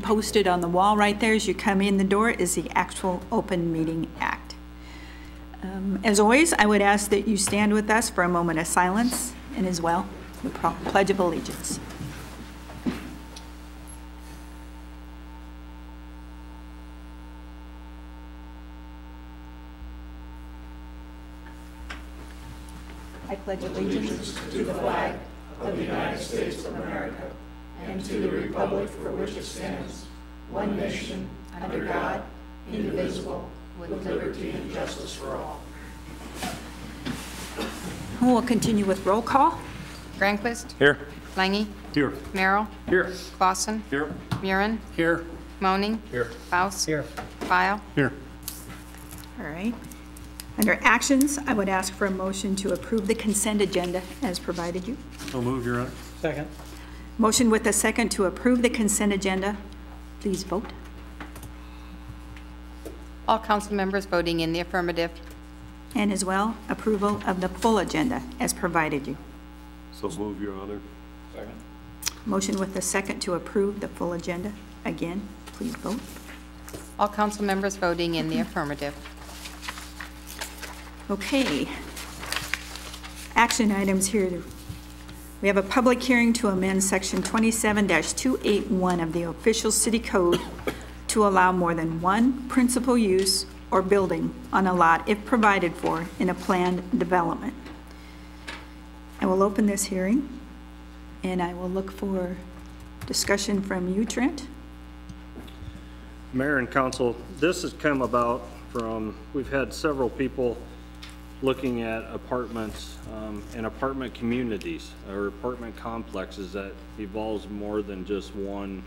Posted on the wall right there as you come in the door is the actual Open Meeting Act. As always, I would ask that you stand with us for a moment of silence and as well the Pledge of Allegiance. I pledge allegiance to the flag of the United States of America and to the republic for which it stands, one nation, under God, indivisible, with liberty and justice for all. We'll continue with roll call. Granquist. Here. Lange. Here. Merrill. Here. Clausen. Here. Murin. Here. Moaning. Here. Faust. Here. File. Here. All right. Under actions, I would ask for a motion to approve the consent agenda as provided you. So move, Your Honor. Second. Motion with a second to approve the consent agenda. Please vote. All council members voting in the affirmative. And as well, approval of the full agenda as provided you. So move, Your Honor. Second. Motion with a second to approve the full agenda. Again, please vote. All council members voting in the affirmative. Okay. Action items here. We have a public hearing to amend section 27-281 of the official city code to allow more than one principal use or building on a lot if provided for in a planned development. I will open this hearing and I will look for discussion from you, Trent. Mayor and Council, this has come about from, we've had several people looking at apartments and apartment communities or apartment complexes that evolves more than just one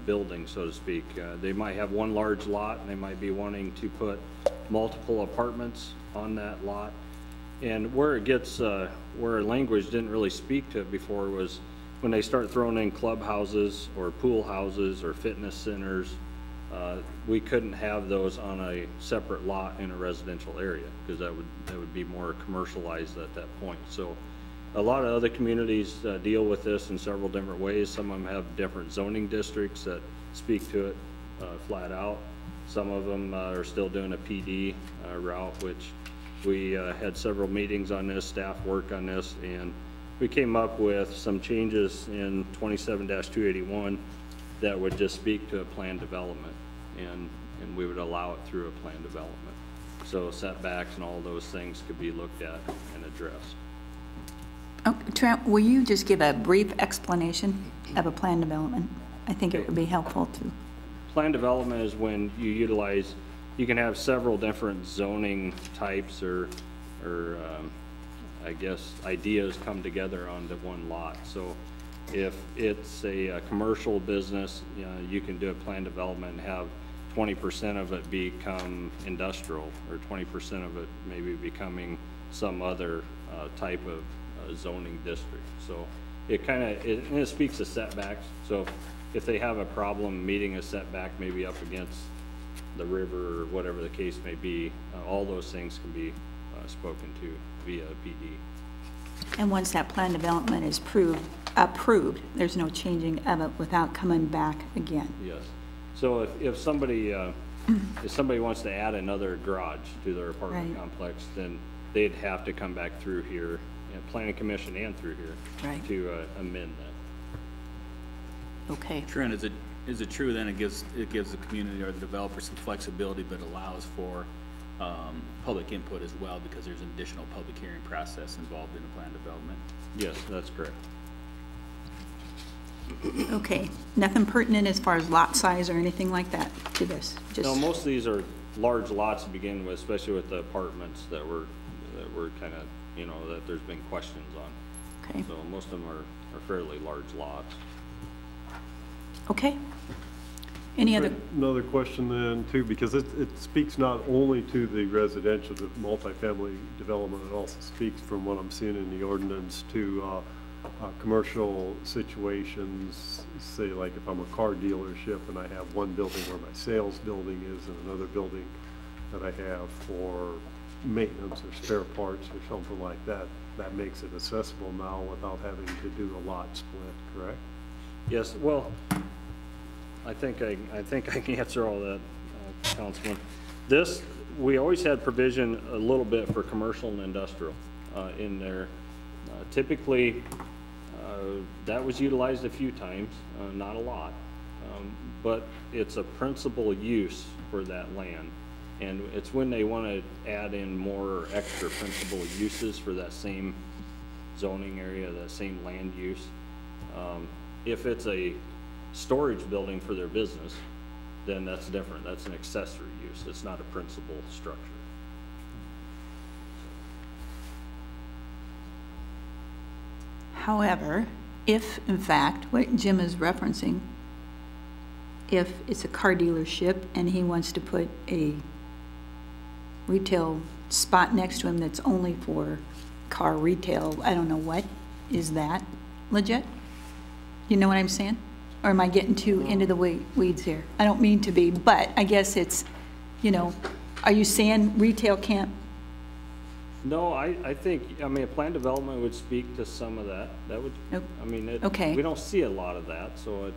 building, so to speak. They might have one large lot and they might be wanting to put multiple apartments on that lot. And where it gets, where language didn't really speak to it before was when they start throwing in clubhouses or pool houses or fitness centers. We couldn't have those on a separate lot in a residential area because that would be more commercialized at that point. So a lot of other communities deal with this in several different ways. Some of them have different zoning districts that speak to it flat out. Some of them are still doing a PD route, which we had several meetings on this, staff work on this, and we came up with some changes in 27-281 that would just speak to a planned development, and we would allow it through a planned development. So setbacks and all those things could be looked at and addressed. Oh, Trent, will you just give a brief explanation of a planned development? I think it would be helpful to. Planned development is when you utilize, you can have several different zoning types or I guess ideas come together onto one lot. So if it's a commercial business, you know, you can do a planned development and have 20% of it become industrial, or 20% of it maybe becoming some other type of zoning district. So it kind of, it speaks to setbacks. So if they have a problem meeting a setback maybe up against the river or whatever the case may be, all those things can be spoken to via PD. And once that plan development is approved, there's no changing of it without coming back again. Yes. So if somebody wants to add another garage to their apartment complex, then they'd have to come back through here, Planning Commission and through here, to amend that. Okay. Trent, is it true then it gives the community or the developer some flexibility, but allows for public input as well, because there's an additional public hearing process involved in the plan development? Yes, that's correct. Okay, nothing pertinent as far as lot size or anything like that to this? Just no, most of these are large lots to begin with, especially with the apartments that were kind of, you know, that there's been questions on. Okay. So most of them are fairly large lots. Okay. Any other? Another question then too, because it speaks not only to the residential, the multifamily development, it also speaks from what I'm seeing in the ordinance to commercial situations. Say like if I'm a car dealership and I have one building where my sales building is and another building that I have for maintenance or spare parts or something like that, that makes it accessible now without having to do a lot split, correct? Yes, well, I think I can answer all that, Councilman. This, we always had provision a little bit for commercial and industrial in there. Typically, that was utilized a few times, not a lot, but it's a principal use for that land. And it's when they want to add in more extra principal uses for that same zoning area, that same land use. If it's a storage building for their business, then that's different. That's an accessory use. It's not a principal structure. However, if in fact, what Jim is referencing, if it's a car dealership and he wants to put a retail spot next to him that's only for car retail, I don't know what, is that legit? You know what I'm saying? Or am I getting too into the weeds here? I don't mean to be, but I guess it's, you know, are you saying retail can't? No, I think, I mean, a plan development would speak to some of that. That would, Nope. I mean, Okay. we don't see a lot of that, so it,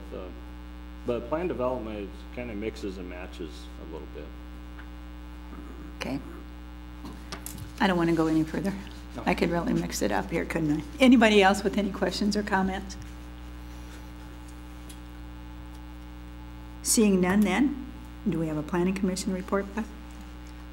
but plan development kind of mixes and matches a little bit. Okay. I don't want to go any further. I could really mix it up here, couldn't I? Anybody else with any questions or comments? Seeing none then, do we have a planning commission report, Beth?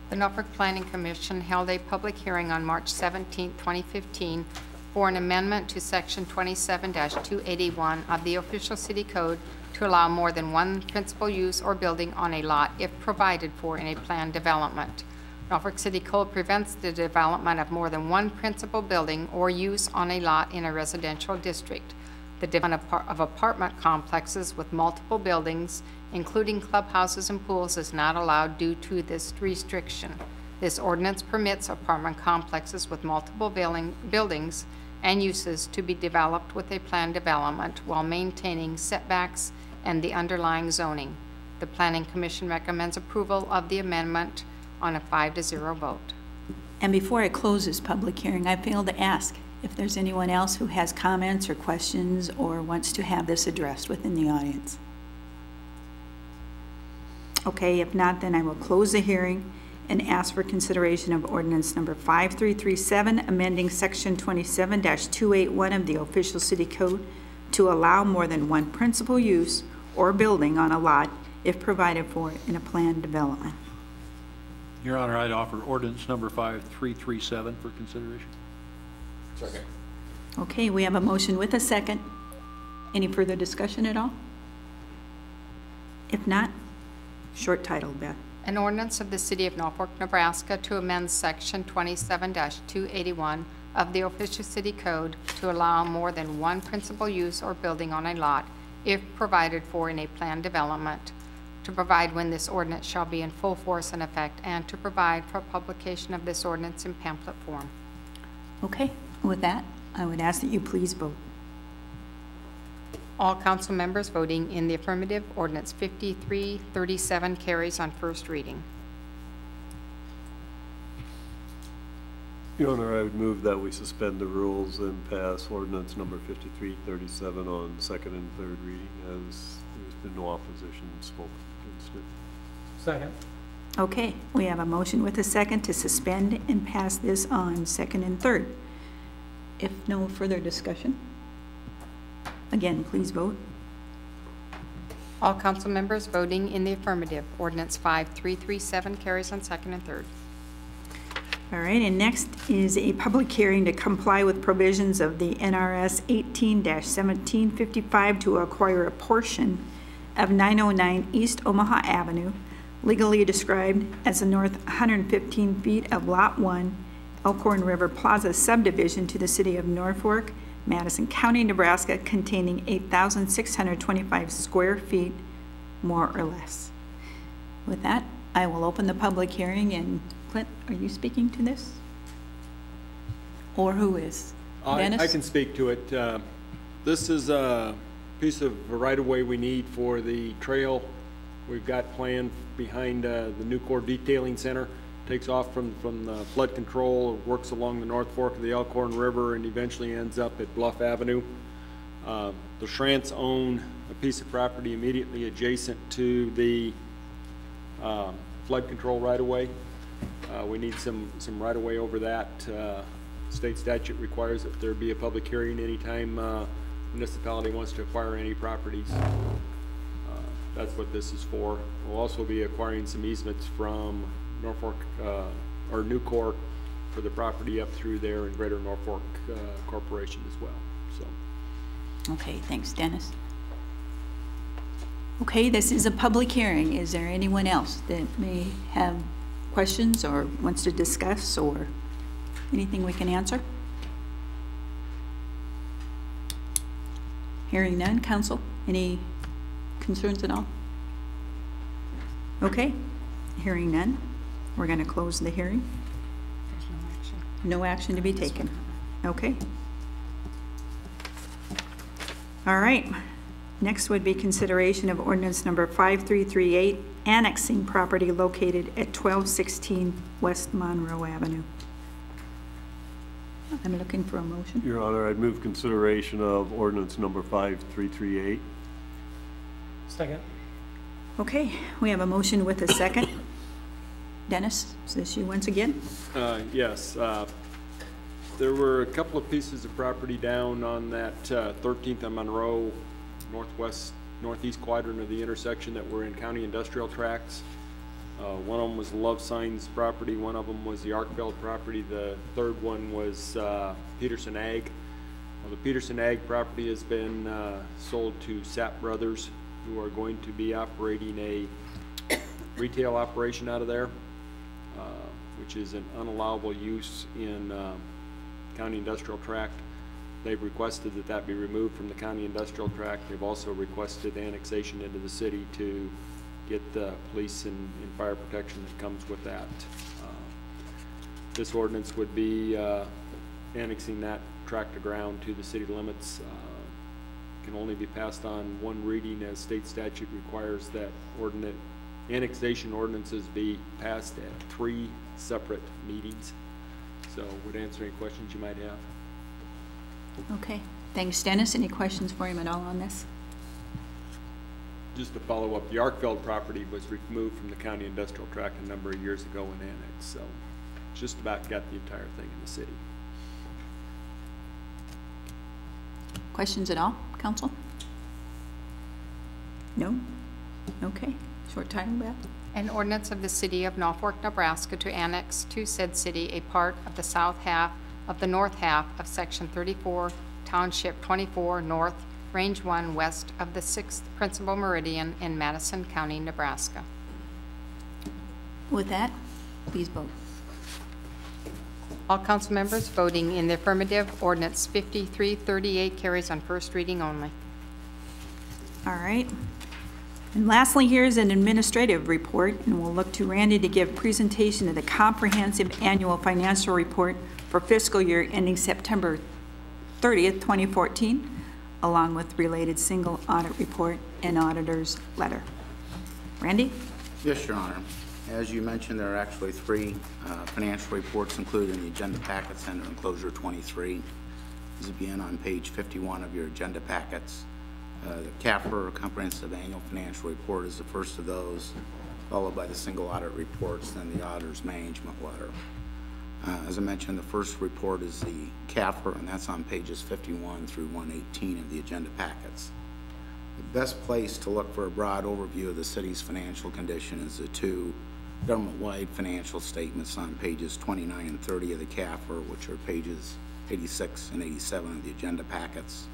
The Norfolk Planning Commission held a public hearing on March 17, 2015 for an amendment to Section 27-281 of the official city code to allow more than one principal use or building on a lot if provided for in a planned development. Norfolk City Code prevents the development of more than one principal building or use on a lot in a residential district. The development of apartment complexes with multiple buildings, including clubhouses and pools, is not allowed due to this restriction. This ordinance permits apartment complexes with multiple buildings and uses to be developed with a planned development while maintaining setbacks and the underlying zoning. The Planning Commission recommends approval of the amendment on a 5-0 vote. And before I close this public hearing, I failed to ask if there's anyone else who has comments or questions or wants to have this addressed within the audience. Okay, if not, then I will close the hearing and ask for consideration of ordinance number 5337, amending section 27-281 of the official city code to allow more than one principal use or building on a lot if provided for in a planned development. Your Honor, I'd offer ordinance number 5337 for consideration. Second. Okay, we have a motion with a second. Any further discussion at all? If not, short title, Beth. An ordinance of the City of Norfolk, Nebraska to amend Section 27-281 of the official city code to allow more than one principal use or building on a lot if provided for in a planned development, to provide when this ordinance shall be in full force and effect, and to provide for publication of this ordinance in pamphlet form. Okay, with that, I would ask that you please vote. All council members voting in the affirmative, ordinance 5337 carries on first reading. Your Honor, I would move that we suspend the rules and pass ordinance number 5337 on second and third reading, as there's been no opposition spoken against it. Second. Okay, we have a motion with a second to suspend and pass this on second and third. If no further discussion, again, please vote. All council members voting in the affirmative, ordinance 5337 carries on second and third. All right, and next is a public hearing to comply with provisions of the NRS 18-1755 to acquire a portion of 909 East Omaha Avenue, legally described as the north 115 feet of Lot 1, Elkhorn River Plaza subdivision to the city of Norfolk, Madison County, Nebraska, containing 8,625 square feet, more or less. With that, I will open the public hearing, and Clint, are you speaking to this? Or who is? Dennis? I can speak to it. This is a piece of right-of-way we need for the trail we've got planned behind the Nucor Detailing Center. Takes off from the flood control, works along the North Fork of the Elkhorn River, and eventually ends up at Bluff Avenue. The Schrantz own a piece of property immediately adjacent to the flood control right-of-way. We need some right-of-way over that. State statute requires that there be a public hearing anytime municipality wants to acquire any properties. That's what this is for. We'll also be acquiring some easements from Norfolk, or Nucor, for the property up through there in Greater Norfolk Corporation as well, so. Okay, thanks, Dennis. Okay, this is a public hearing. Is there anyone else that may have questions or wants to discuss or anything we can answer? Hearing none. Council, any concerns at all? Okay, hearing none. We're going to close the hearing. There's no action. No action to be taken. Okay. All right. Next would be consideration of ordinance number 5338, annexing property located at 1216 West Monroe Avenue. I'm looking for a motion. Your Honor, I'd move consideration of ordinance number 5338. Second. Okay, we have a motion with a second. Dennis, is this you once again? Yes, there were a couple of pieces of property down on that 13th and Monroe northeast quadrant of the intersection that were in county industrial tracts. One of them was Love Signs property, one of them was the Arkfeld property, the third one was Peterson Ag. Well, the Peterson Ag property has been sold to Sapp Brothers, who are going to be operating a retail operation out of there, which is an unallowable use in county industrial tract. They've requested that that be removed from the county industrial tract. They've also requested annexation into the city to get the police and fire protection that comes with that. This ordinance would be annexing that tract of ground to the city limits. Can only be passed on one reading, as state statute requires that annexation ordinances be passed at 3 separate meetings. So would answer any questions you might have. Okay, thanks, Dennis. Any questions for him at all on this? Just to follow up, the Arkfeld property was removed from the county industrial tract a number of years ago and annexed, so just about got the entire thing in the city. Questions at all, council? No? Okay, short title, Beth? An ordinance of the City of Norfolk, Nebraska to annex to said city a part of the south half of the north half of Section 34, Township 24 North, Range 1 west of the 6th Principal Meridian in Madison County, Nebraska. With that, please vote. All council members voting in the affirmative, ordinance 5338 carries on first reading only. All right. And lastly, here's an administrative report, and we'll look to Randy to give presentation of the comprehensive annual financial report for fiscal year ending September 30th, 2014, along with related single audit report and auditor's letter. Randy? Yes, Your Honor. As you mentioned, there are actually 3 financial reports included in the agenda packets under enclosure 23. This will begin on page 51 of your agenda packets. The CAFR, or Comprehensive Annual Financial Report, is the first of those, followed by the single audit reports, then the auditor's management letter. As I mentioned, the first report is the CAFR, and that's on pages 51 through 118 of the agenda packets. The best place to look for a broad overview of the city's financial condition is the 2 government-wide financial statements on pages 29 and 30 of the CAFR, which are pages 86 and 87 of the agenda packets.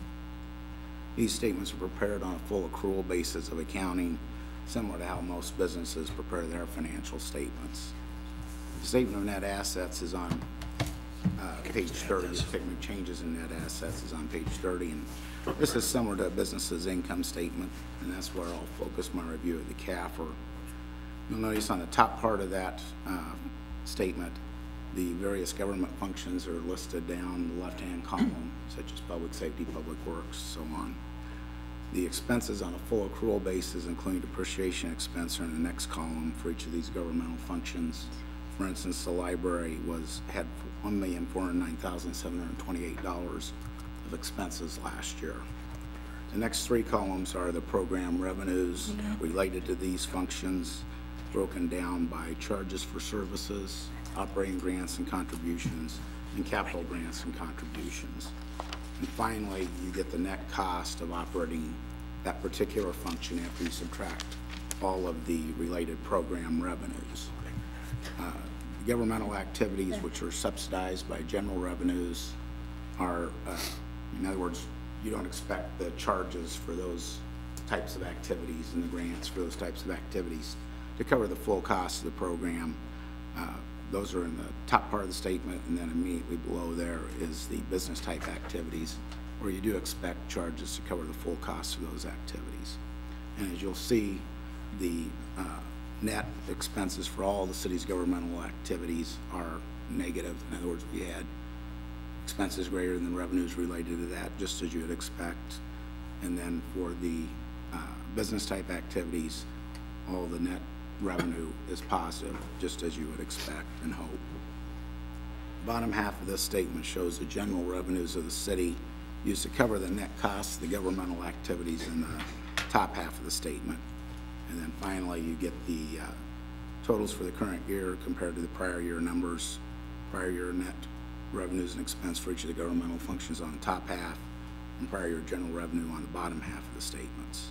These statements are prepared on a full accrual basis of accounting, similar to how most businesses prepare their financial statements. The statement of net assets is on page 30. The statement of changes in net assets is on page 30. And this is similar to a business's income statement, and that's where I'll focus my review of the CAFR. You'll notice on the top part of that statement, the various government functions are listed down the left-hand column, such as public safety, public works, so on. The expenses on a full accrual basis, including depreciation expense, are in the next column for each of these governmental functions. For instance, the library had $1,409,728 of expenses last year. The next three columns are the program revenues related to these functions, broken down by charges for services, operating grants and contributions, and capital grants and contributions. And finally, you get the net cost of operating that particular function after you subtract all of the related program revenues. Governmental activities which are subsidized by general revenues are, in other words, you don't expect the charges for those types of activities and the grants for those types of activities to cover the full cost of the program. Those are in the top part of the statement, and then immediately below there is the business type activities, where you do expect charges to cover the full cost of those activities. And as you'll see, the net expenses for all the city's governmental activities are negative. In other words, we had expenses greater than the revenues related to that, just as you would expect. And then for the business type activities, all the net revenue is positive, just as you would expect and hope. Bottom half of this statement shows the general revenues of the city used to cover the net costs of the governmental activities in the top half of the statement. And then finally, you get the totals for the current year compared to the prior year numbers, prior year net revenues and expense for each of the governmental functions on the top half, and prior year general revenue on the bottom half of the statements.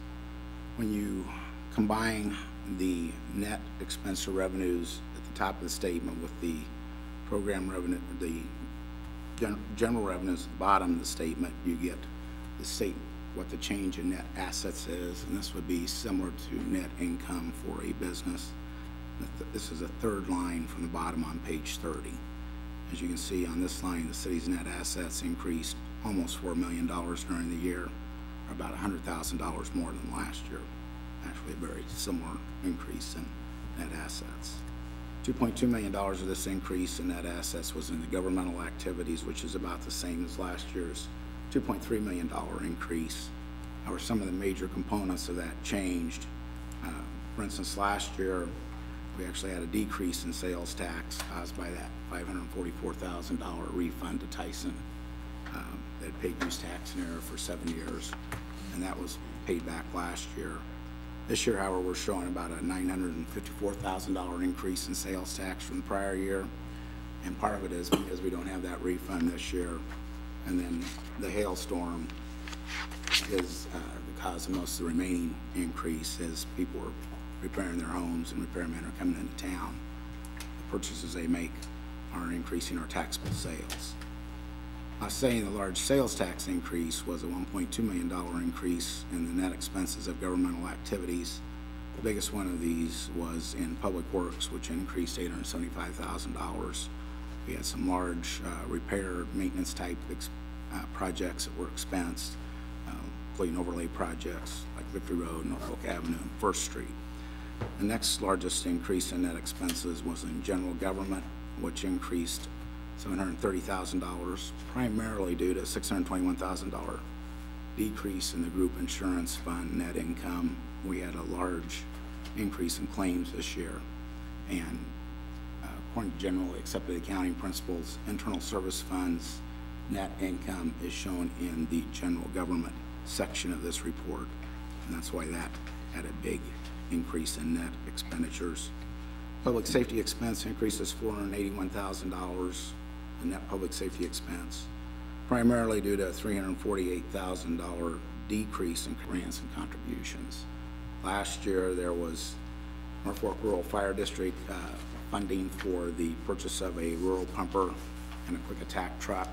When you combine the net expense or revenues at the top of the statement with the program revenue, the general revenues at the bottom of the statement, you get the what the change in net assets is, and this would be similar to net income for a business. This is a third line from the bottom on page 30. As you can see on this line, the city's net assets increased almost $4 million during the year, or about $100,000 more than last year. Actually a very similar increase in net assets. $2.2 million of this increase in net assets was in the governmental activities, which is about the same as last year's $2.3 million increase. However, some of the major components of that changed. For instance, last year, we actually had a decrease in sales tax caused by that $544,000 refund to Tyson. They had paid use tax in error for 7 years, and that was paid back last year. This year, however, we're showing about a $954,000 increase in sales tax from the prior year, and part of it is because we don't have that refund this year. And then the hailstorm is the cause of most of the remaining increase as people are repairing their homes and repairmen are coming into town. The purchases they make are increasing our taxable sales. I was saying the large sales tax increase was a $1.2 million increase in the net expenses of governmental activities. The biggest one of these was in Public Works, which increased $875,000. We had some large repair, maintenance type projects that were expensed, including overlay projects like Victory Road, Norfolk Avenue, and First Street. The next largest increase in net expenses was in general government, which increased $730,000, primarily due to a $621,000 decrease in the group insurance fund net income. We had a large increase in claims this year, and according to generally accepted accounting principles, internal service funds net income is shown in the general government section of this report, and that's why that had a big increase in net expenditures. Public safety expense increases $481,000 in net public safety expense, primarily due to a $348,000 decrease in grants and contributions. Last year there was Norfolk Rural Fire District funding for the purchase of a rural pumper and a quick attack truck.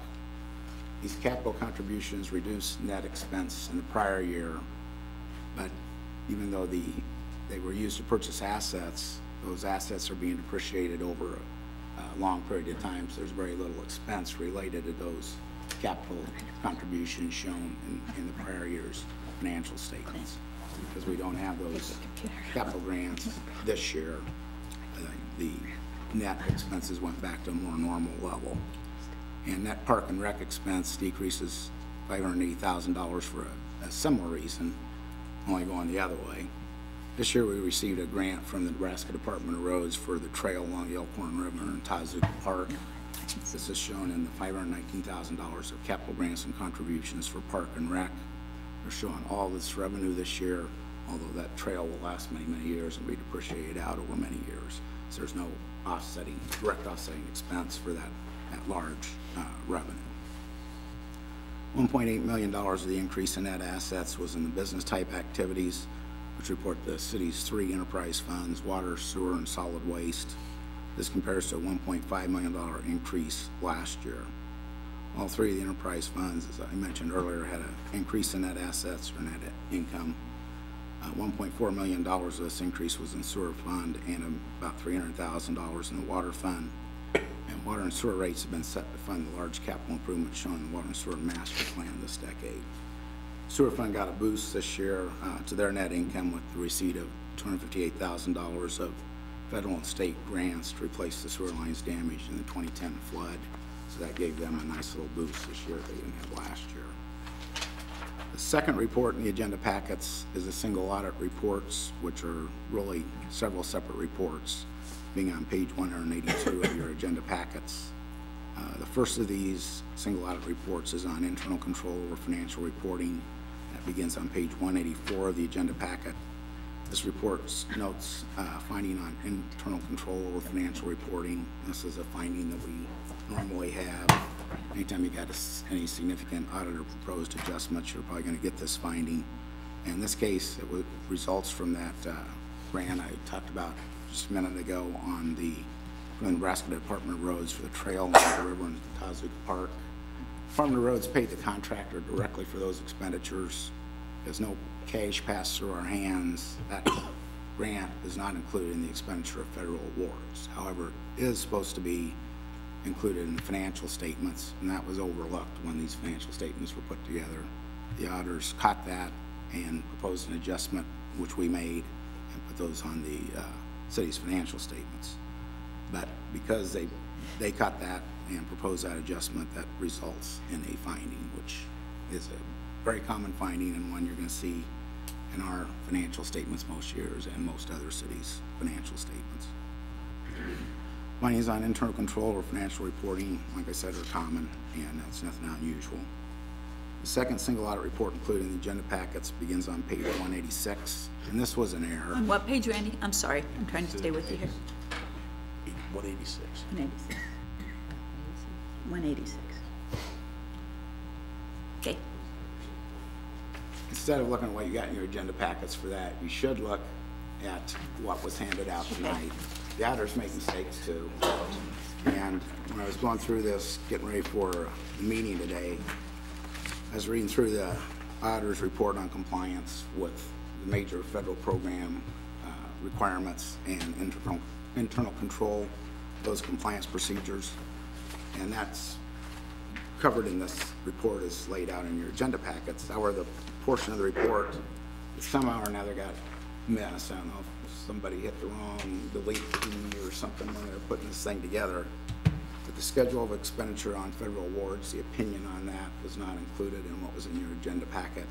These capital contributions reduced net expense in the prior year, but even though they were used to purchase assets, those assets are being depreciated over a long period of time, so there's very little expense related to those capital contributions shown in the prior year's financial statements. Because we don't have those capital grants this year, the net expenses went back to a more normal level. And net park and rec expense decreases $580,000 for a similar reason, only going the other way. This year we received a grant from the Nebraska Department of Roads for the trail along the Elkhorn River in Tazuka Park. This is shown in the $519,000 of capital grants and contributions for park and rec. They're showing all this revenue this year, although that trail will last many, many years and be depreciated out over many years. So there's no offsetting, direct offsetting expense for that large revenue. $1.8 million of the increase in net assets was in the business type activities, which report the city's 3 enterprise funds, water, sewer, and solid waste. This compares to a $1.5 million increase last year. All 3 of the enterprise funds, as I mentioned earlier, had an increase in net assets or net income. $1.4 million of this increase was in sewer fund and about $300,000 in the water fund. And water and sewer rates have been set to fund the large capital improvements shown in the water and sewer master plan this decade. Sewer fund got a boost this year to their net income with the receipt of $258,000 of federal and state grants to replace the sewer lines damaged in the 2010 flood. So that gave them a nice little boost this year they didn't have last year. The second report in the agenda packets is the single audit reports, which are really several separate reports, being on page 182 of your agenda packets. The first of these single audit reports is on internal control over financial reporting. That begins on page 184 of the agenda packet. This report notes finding on internal control over financial reporting. This is a finding that we normally have. Anytime you got any significant audit or proposed adjustments, you're probably going to get this finding. In this case, it results from that grant I talked about just a minute ago on from the Nebraska Department of Roads for the trail along the river in Tazewell Park. Department of Roads paid the contractor directly for those expenditures. There's no cash passed through our hands. That grant is not included in the expenditure of federal awards. However, it is supposed to be included in the financial statements, and that was overlooked when these financial statements were put together. The auditors caught that and proposed an adjustment, which we made, and put those on the city's financial statements. But because they caught that and proposed that adjustment, that results in a finding, which is a very common finding and one you're going to see in our financial statements most years and most other cities' financial statements. Findings on internal control or financial reporting, like I said, are common, and that's nothing unusual. The second single audit report included in the agenda packets begins on page 186, and this was an error. On what page, Randy? I'm sorry, I'm trying to stay with you here. 186. 186. 186. Okay. Instead of looking at what you got in your agenda packets for that, you should look at what was handed out tonight. The auditors make mistakes too. And when I was going through this, getting ready for the meeting today, I was reading through the auditor's report on compliance with the major federal program requirements and internal control, those compliance procedures. And that's covered in this report as laid out in your agenda packets. However, the portion of the report that somehow or another got missed. I don't know if somebody hit the wrong delete key or something when they were putting this thing together. But the schedule of expenditure on federal awards, the opinion on that was not included in what was in your agenda packet.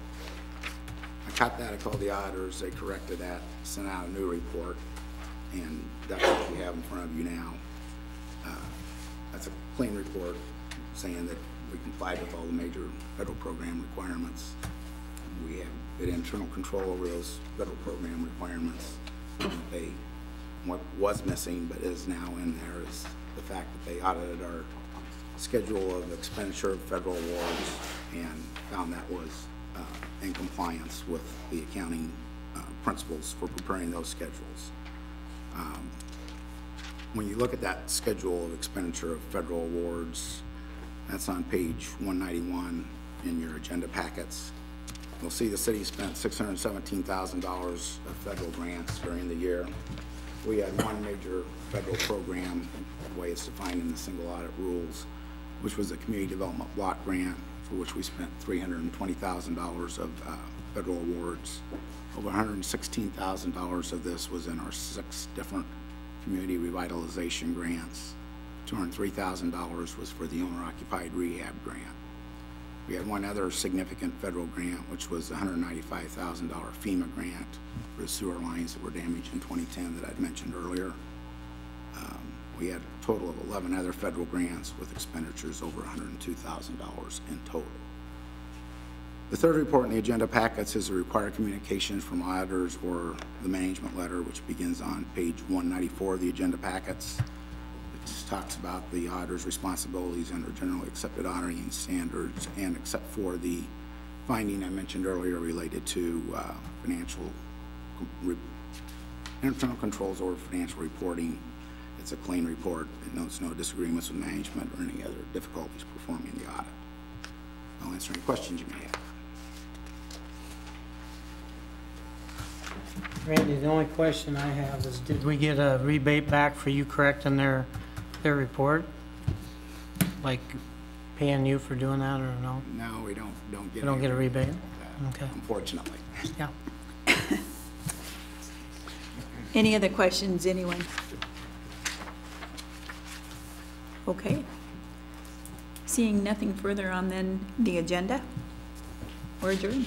I caught that, I called the auditors, they corrected that, sent out a new report, and that's what you have in front of you now. That's a clean report saying that we complied with all the major federal program requirements. We have good internal control over those federal program requirements. What was missing but is now in there is the fact that they audited our schedule of expenditure of federal awards and found that was in compliance with the accounting principles for preparing those schedules. When you look at that schedule of expenditure of federal awards, that's on page 191 in your agenda packets. You'll see the city spent $617,000 of federal grants during the year. We had one major federal program, the way it's defined in the single audit rules, which was a community development block grant, for which we spent $320,000 of federal awards. Over $116,000 of this was in our 6 different community revitalization grants. $203,000 was for the owner-occupied rehab grant. We had one other significant federal grant, which was the $195,000 FEMA grant for the sewer lines that were damaged in 2010 that I'd mentioned earlier. We had a total of 11 other federal grants with expenditures over $102,000 in total. The third report in the agenda packets is the required communications from auditors or the management letter, which begins on page 194 of the agenda packets. It talks about the auditor's responsibilities under generally accepted auditing standards, and except for the finding I mentioned earlier related to internal controls over financial reporting, it's a clean report. It notes no disagreements with management or any other difficulties performing the audit. I'll answer any questions you may have. Randy, the only question I have is, did we get a rebate back for you correcting their report? Like paying you for doing that, or no? No, we don't get. We don't get a rebate? Okay. Unfortunately. Yeah. Any other questions, anyone? Okay. Seeing nothing further on then the agenda, we're adjourned.